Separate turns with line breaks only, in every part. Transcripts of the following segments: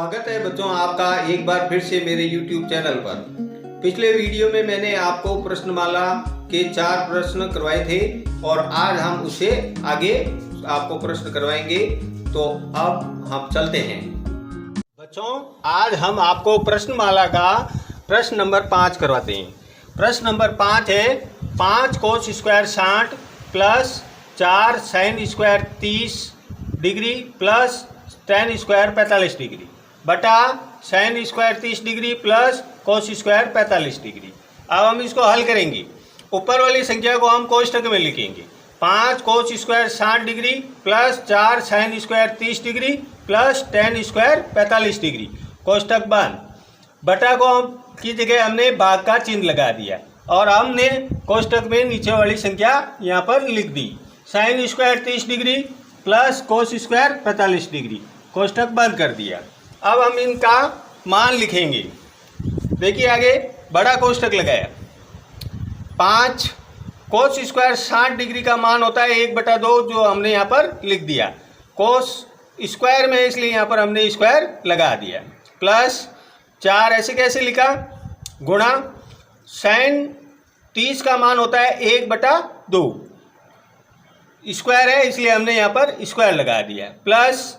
स्वागत है बच्चों आपका एक बार फिर से मेरे YouTube चैनल पर। पिछले वीडियो में मैंने आपको प्रश्नमाला के 4 प्रश्न करवाए थे और आज हम उससे आगे आपको प्रश्न करवाएंगे। तो अब हम चलते हैं बच्चों। आज हम आपको प्रश्नमाला का प्रश्न नंबर 5 करवाते हैं। प्रश्न नंबर 5 है 5 cos square 60 plus 4 sine square 30 degree plus tan square 45 degree बटा sine square 30 degree plus cos square 45 degree. अब हम इसको हल करेंगे। ऊपर वाली संख्या को हम कोष्टक में लिखेंगे। 5 cos square 60 degree plus 4 sine square 30 degree plus tan square 45 degree कोष्टक बंद। बटा को हम की जगह हमने भाग का चिन्ह लगा दिया और हमने कोष्टक में नीचे वाली संख्या यहाँ पर लिख दी। Sine square 30 degree plus cos square 45 degree कोष्टक बंद कर दिया। अब हम इनका मान लिखेंगे। देखिए आगे बड़ा कोष्टक लगाया। 5 कोस स्क्वायर 60 डिग्री का मान होता है 1/2 जो हमने यहाँ पर लिख दिया। कोस स्क्वायर में इसलिए यहाँ पर हमने स्क्वायर लगा दिया। प्लस 4 ऐसे कैसे लिखा गुणा साइन 30 का मान होता है 1/2 स्क्वायर है इसलिए हमने यहाँ पर स्क्वायर लगा दिया। प्लस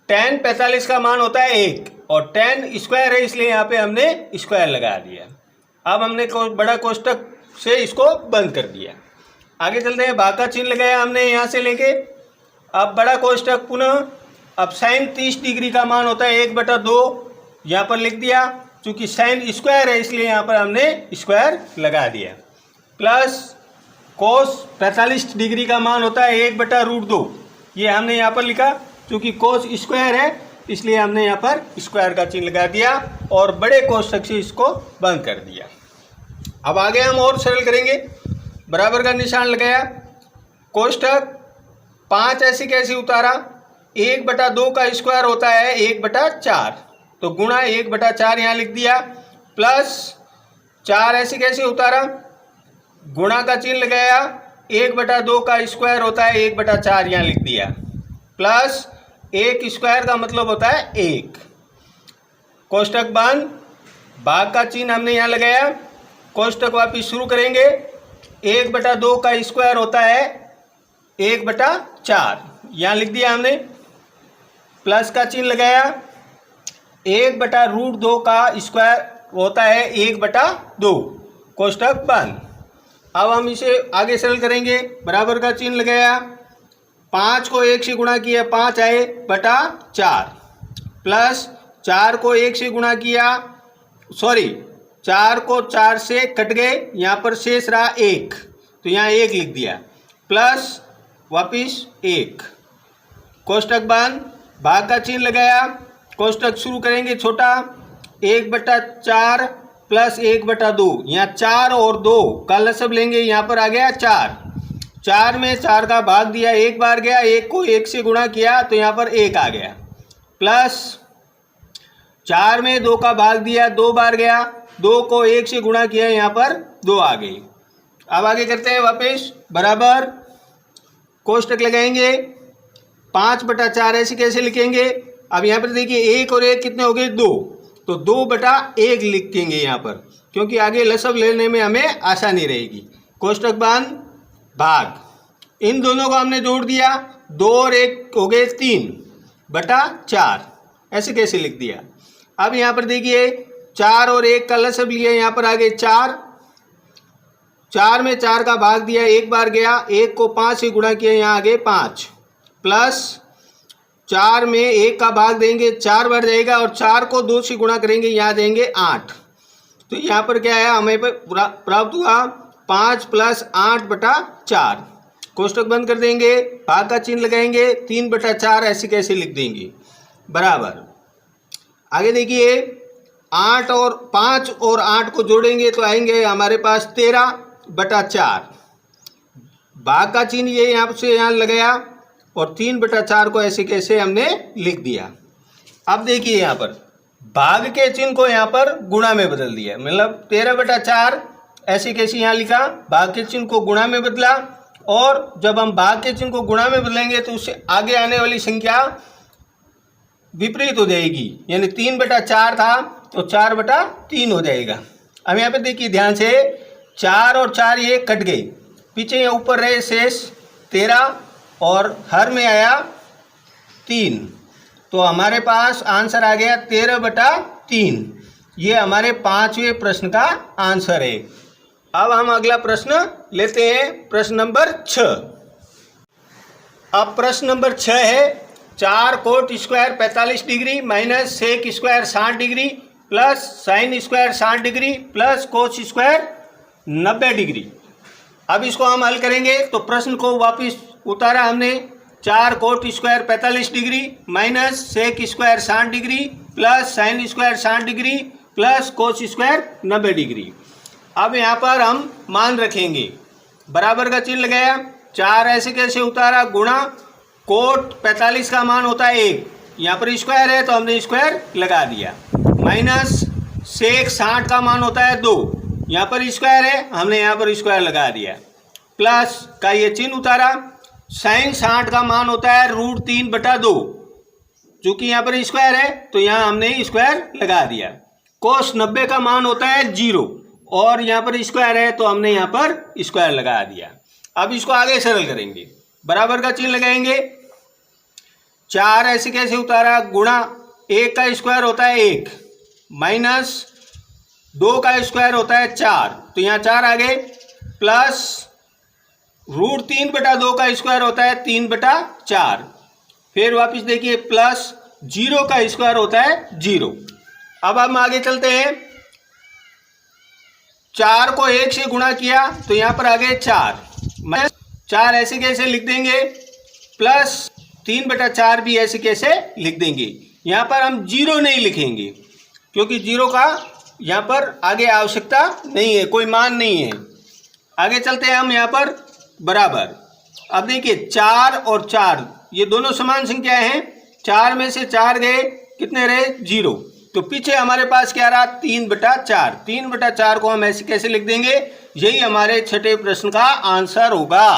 tan 45 का मान होता है 1 और tan स्क्वायर है इसलिए यहाँ पे हमने स्क्वायर लगा दिया। अब हमने बड़ा कोष्टक से इसको बंद कर दिया। आगे चलते हैं। भाग का चिन्ह लगाया हमने यहाँ से लेके। अब बड़ा कोष्टक पुनः। अब साइन 30 डिग्री का मान होता है 1/2 यहाँ पर लिख दिया। चूँकि साइन स्क्वायर है इसलिए यहाँ पर हमने स्क्वायर लगा दिया। प्लस कोस 45 डिग्री का मान होता है 1/√2 ये हमने यहाँ पर लिखा। चूँकि कोस स्क्वायर है इसलिए हमने यहाँ पर स्क्वायर का चिन्ह लगा दिया और बड़े कोष्टक से इसको बंद कर दिया। अब आगे हम और सरल करेंगे। बराबर का निशान लगाया। कोष्टक 5 ऐसे कैसे उतारा 1/2 का स्क्वायर होता है 1/4 तो गुणा 1/4 यहाँ लिख दिया। प्लस 4 ऐसे कैसे उतारा गुणा का चिन्ह लगाया। 1/2 का स्क्वायर होता है 1/4 यहाँ लिख दिया। प्लस 1 स्क्वायर का मतलब होता है 1 कोष्टक बंद। भाग का चिन्ह हमने यहाँ लगाया। कोष्टक वापिस शुरू करेंगे। 1/2 का स्क्वायर होता है 1/4 यहाँ लिख दिया हमने। प्लस का चिन्ह लगाया। 1/√2 का स्क्वायर होता है 1/2 कोष्टक बंद। अब हम इसे आगे सरल करेंगे। बराबर का चिन्ह लगाया। 5 को 1 से गुणा किया 5 आए बटा 4 प्लस 4 को 1 से गुणा किया 4 को 4 से कट गए यहाँ पर शेष रहा 1 तो यहाँ 1 लिख दिया। प्लस वापिस 1 कोष्टक बंद। भाग का चिन्ह लगाया। कोष्टक शुरू करेंगे छोटा। 1/4 प्लस 1/2 यहाँ 4 और 2 का लसब लेंगे यहाँ पर आ गया 4 में 4 का भाग दिया 1 बार गया। 1 को 1 से गुणा किया तो यहाँ पर 1 आ गया। प्लस 4 में 2 का भाग दिया 2 बार गया। 2 को 1 से गुणा किया यहाँ पर 2 आ गई। अब आगे करते हैं वापस। बराबर कोष्टक लगाएंगे। 5/4 ऐसे कैसे लिखेंगे। अब यहाँ पर देखिए 1 और 1 कितने हो गए 2 तो 2/1 लिखेंगे यहाँ पर क्योंकि आगे लसब लेने में हमें आसानी रहेगी। कोष्टक बंद। भाग इन दोनों को हमने जोड़ दिया 2 और 1 हो गए 3/4 ऐसे कैसे लिख दिया। अब यहाँ पर देखिए 4 और 1 का लसब लिया यहाँ पर आ गए 4 में 4 का भाग दिया 1 बार गया। 1 को 5 से गुणा किया यहाँ आ गए 5 प्लस 4 में 1 का भाग देंगे 4 बार जाएगा और 4 को 2 से गुणा करेंगे यहाँ देंगे 8 तो यहाँ पर क्या है हमें प्राप्त हुआ 5 प्लस 8/4 कोष्टक बंद कर देंगे। भाग का चिन्ह लगाएंगे 3/4 ऐसे कैसे लिख देंगे। बराबर आगे देखिए 5 और 8 को जोड़ेंगे तो आएंगे हमारे पास 13/4। भाग का चिन्ह ये यहाँ से यहाँ लगाया और 3/4 को ऐसे कैसे हमने लिख दिया। अब देखिए यहाँ पर भाग के चिन्ह को यहाँ पर गुणा में बदल दिया मतलब 13/4 ऐसे कैसे यहाँ लिखा। भाग के चिन्ह को गुणा में बदला और जब हम भाग के चिन्ह को गुणा में बदलेंगे तो उससे आगे आने वाली संख्या विपरीत हो जाएगी, यानी 3/4 था तो 4/3 हो जाएगा। अब यहाँ पे देखिए ध्यान से, 4 और 4 ये कट गए, पीछे या ऊपर रहे शेष 13 और हर में आया 3, तो हमारे पास आंसर आ गया 13/3। ये हमारे 5वें प्रश्न का आंसर है। अब हम अगला प्रश्न लेते हैं, प्रश्न नंबर 6। अब प्रश्न नंबर 6 है 4 cot square 45 degree minus sec square 60 degree plus sine square 60 degree plus cos square 90 degree. अब इसको हम हल करेंगे तो प्रश्न को वापस उतारा हमने, 4 cot square 45 degree minus sec square 60 degree plus sine square 60 degree plus cos square 90 degree. अब यहाँ पर हम मान रखेंगे, बराबर का चिन्ह लगाया, 4 ऐसे कैसे उतारा, गुणा कोट 45 का मान होता है 1, यहाँ पर स्क्वायर है तो हमने स्क्वायर लगा दिया, माइनस सेक 60 का मान होता है 2, यहाँ पर स्क्वायर है हमने यहाँ पर स्क्वायर लगा दिया, प्लस का ये चिन्ह उतारा, साइन 60 का मान होता है √3/2, चूंकि यहाँ पर स्क्वायर है तो यहाँ हमने स्क्वायर लगा दिया, कोस 90 का मान होता है 0 और यहाँ पर स्क्वायर है तो हमने यहाँ पर स्क्वायर लगा दिया। अब इसको आगे सरल करेंगे, बराबर का चिन्ह लगाएंगे, 4 ऐसे कैसे उतारा, गुणा 1 का स्क्वायर होता है 1 माइनस 2 का स्क्वायर होता है 4, तो यहाँ 4 आ गए, प्लस √3/2 का स्क्वायर होता है 3/4, फिर वापस देखिए प्लस 0 का स्क्वायर होता है 0। अब हम आगे चलते हैं, 4 को 1 से गुणा किया तो यहाँ पर आ गए 4, मैं 4 ऐसे कैसे लिख देंगे, प्लस 3/4 भी ऐसे कैसे लिख देंगे। यहाँ पर हम 0 नहीं लिखेंगे क्योंकि 0 का यहाँ पर आगे आवश्यकता नहीं है, कोई मान नहीं है। आगे चलते हैं हम यहाँ पर बराबर। अब देखिए 4 और 4 ये दोनों समान संख्या हैं, 4 में से 4 गए, कितने रहे 0, तो पीछे हमारे पास क्या रहा 3/4। 3/4 को हम ऐसे कैसे लिख देंगे, यही हमारे छठे प्रश्न का आंसर होगा।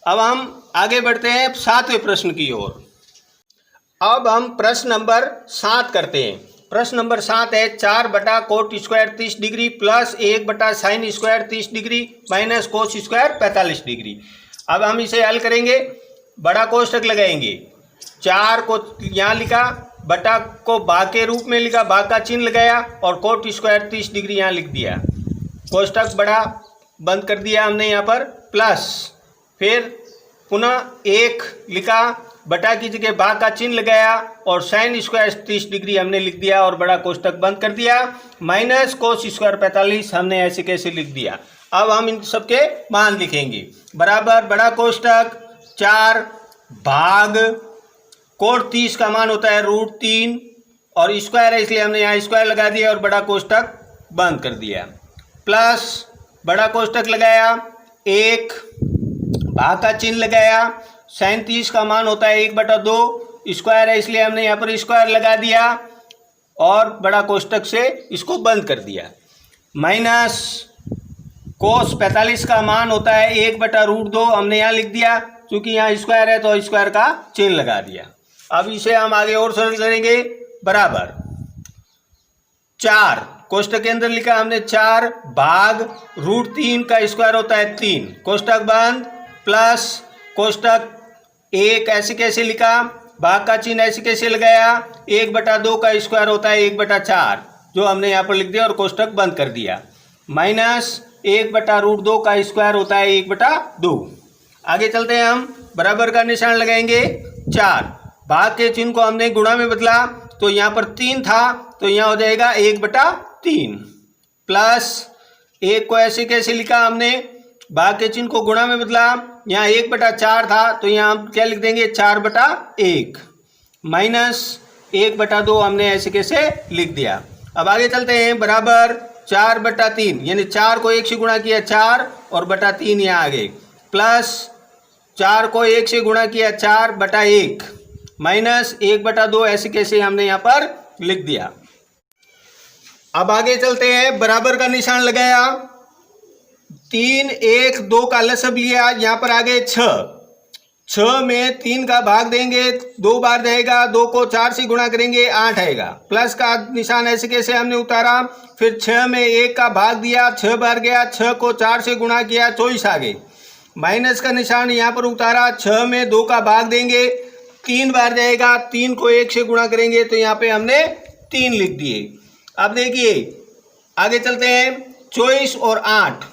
अब हम आगे बढ़ते हैं 7वें प्रश्न की ओर। अब हम प्रश्न नंबर 7 करते हैं। प्रश्न नंबर 7 है cot square 30 degree plus sine square 30 degree minus cos square 45 degree. अब हम इसे हल करेंगे, बड़ा कोष्टक लगाएंगे, 4 को यहाँ लिखा, बटा को भाग के रूप में लिखा, भाग का चिन्ह लगाया और कोट स्क्वायर 30 डिग्री यहाँ लिख दिया, कोष्टक बड़ा बंद कर दिया हमने यहाँ पर, प्लस फिर पुनः 1 लिखा, बटा की जगह भाग का चिन्ह लगाया और साइन स्क्वायर 30 डिग्री हमने लिख दिया और बड़ा कोष्टक बंद कर दिया, माइनस कोस स्क्वायर 45 हमने ऐसे कैसे लिख दिया। अब हम इन सबके मान लिखेंगे, बराबर बड़ा कोष्टक 4 भाग कोट 30 का मान होता है √3 और स्क्वायर है इसलिए हमने यहाँ स्क्वायर लगा दिया और बड़ा कोष्टक बंद कर दिया, प्लस बड़ा कोष्टक लगाया, 1 भाग का चिन्ह लगाया, साइन 30 का मान होता है 1/2, स्क्वायर है इसलिए हमने यहाँ पर स्क्वायर लगा दिया और बड़ा कोष्टक से इसको बंद कर दिया, माइनस कोस 45 का मान होता है 1/√2 हमने यहाँ लिख दिया, क्योंकि यहाँ स्क्वायर है तो स्क्वायर का चिन्ह लगा दिया। अब इसे हम आगे और सरल करेंगे, बराबर 4 कोष्टक के अंदर लिखा हमने 4 भाग √3 का स्क्वायर होता है 3, कोष्टक बंद, प्लस कोष्टक 1 ऐसे कैसे लिखा, भाग का चिन्ह ऐसे कैसे लगाया, 1/2 का स्क्वायर होता है 1/4 जो हमने यहाँ पर लिख दिया और कोष्टक बंद कर दिया, माइनस 1/√2 का स्क्वायर होता है 1/2। आगे चलते हैं हम, बराबर का निशान लगाएंगे, 4 भाग के चिन्ह को हमने गुणा में बदला तो यहाँ पर 3 था तो यहाँ हो जाएगा 1/3, प्लस 1 को ऐसे कैसे लिखा हमने, भाग के चिन्ह को गुणा में बदला, यहाँ 1/4 था तो यहाँ हम क्या लिख देंगे 4/1, माइनस 1/2 हमने ऐसे कैसे लिख दिया। अब आगे चलते हैं, बराबर 4/3 यानी 4 को 1 से गुणा किया 4 और बटा 3 यहाँ आ गए, प्लस 4 को 1 से गुणा किया 4/1 माइनस 1/2 ऐसे कैसे हमने यहाँ पर लिख दिया। अब आगे चलते हैं, बराबर का निशान लगाया, 3 1 2 का लसब लिया, यहाँ पर आ गए 6, 6 में 3 का भाग देंगे 2 बार जाएगा, 2 को 4 से गुणा करेंगे 8 आएगा। प्लस का निशान ऐसे कैसे हमने उतारा, फिर 6 में 1 का भाग दिया 6 बार गया, 6 को 4 से गुणा किया 24 आ गए। माइनस का निशान यहाँ पर उतारा, 6 में 2 का भाग देंगे 3 बार जाएगा, 3 को 1 से गुणा करेंगे तो यहाँ पे हमने 3 लिख दिए। अब देखिए आगे चलते हैं। 24 और 8,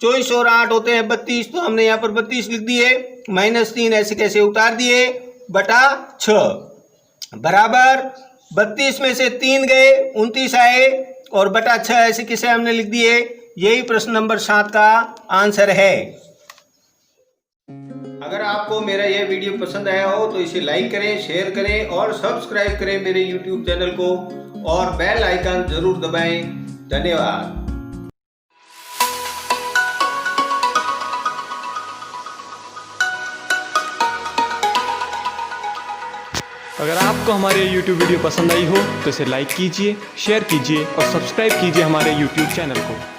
24 और 8 होते हैं 32, तो हमने यहाँ पर 32 लिख दिए। -3 ऐसे कैसे उतार दिए बटा 6 बराबर 32 में से 3 गए 29 आए और बटा 6 ऐसे किसे हमने लिख दिए। यही प्रश्न नंबर 7 का आंसर है। अगर आपको मेरा यह वीडियो पसंद आया हो तो इसे लाइक करें, शेयर करें और सब्सक्राइब करें मेरे YouTube चैनल को और बेल आइकन जरूर दबाएं। धन्यवाद।
अगर आपको हमारे YouTube वीडियो पसंद आई हो तो इसे लाइक कीजिए, शेयर कीजिए और सब्सक्राइब कीजिए हमारे YouTube चैनल को।